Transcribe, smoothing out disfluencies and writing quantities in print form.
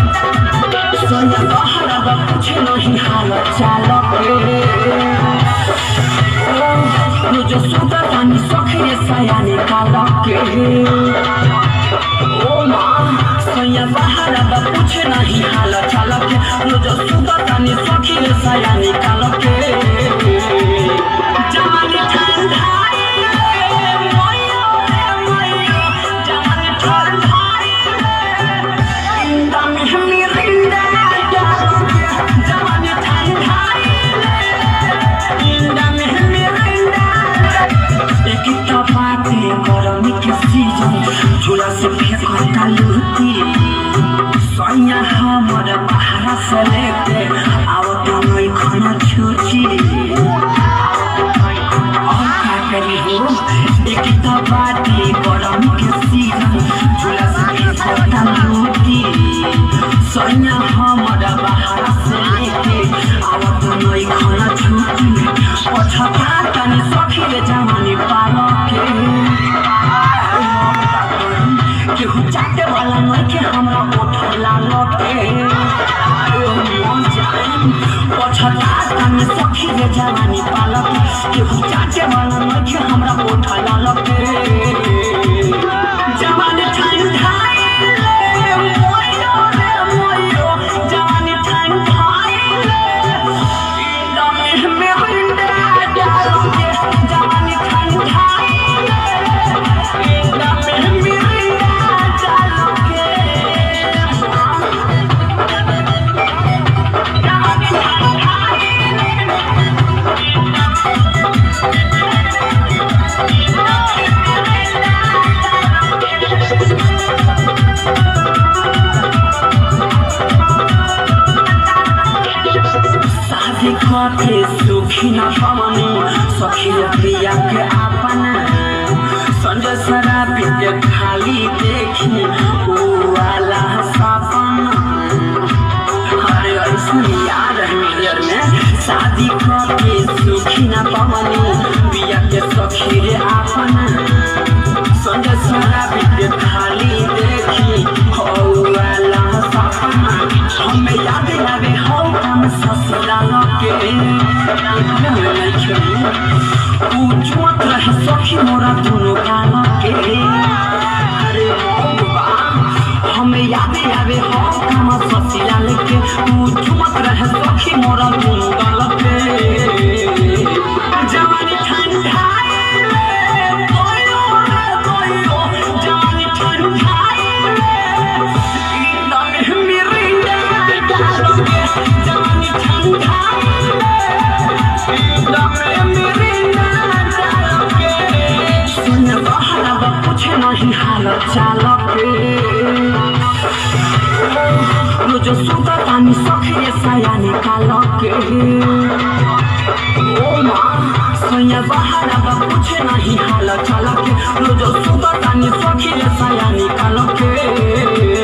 सोया बहरा कुछ नहीं हाल चाल के जो सुता तानी सखरे साया निकाल के ओ माँ सोया बहरा कुछ नहीं हाल चाल के जो सुता तानी सखरे साया निकाल के जवानी ठंडा झूला से फेंकता लूटी सोया हमर बाहर से लेके आवत नहीं खाना छूची और क्या करी हो एक तो बाती गरम के सीजन झूला से फेंकता लूटी सोया हमर बाहर से लेके आवत नहीं खाना छूची पछता तनी सखी रे जवानी पालो के केहू चाटे वाला नहीं के हमरा उठला लटे पछता तनी सखी रे जवानी पालक केहू चाटे वाला नहीं के हमरा उठला लटे जवानी ठंडा के सुखी न पवनी सखी प्रिया के अपना संजय शराबी के खाली देखी वो वाला सपना अरे ऐसा याद है मेरे में शादी के सुखी न पवनी प्रिया के सखी रे अपना संजय शराबी के खाली देखी हो वाला सपना हमें याद आवे हो हम ससुराल के पूछत रहे सखी मोरा दोनों गाल के अरे बा हमें याद आवे हो हम ससुराल के पूछत रहे सखी मोरा दोनों गाल के जवानी ठंडा नहीं हाल चाल के जो सुता तानी सखरे साया निकाल के ओ माँ सोया बहरा कुछ नहीं हाल चाल के जो सुता तानी सखरे साया निकाल के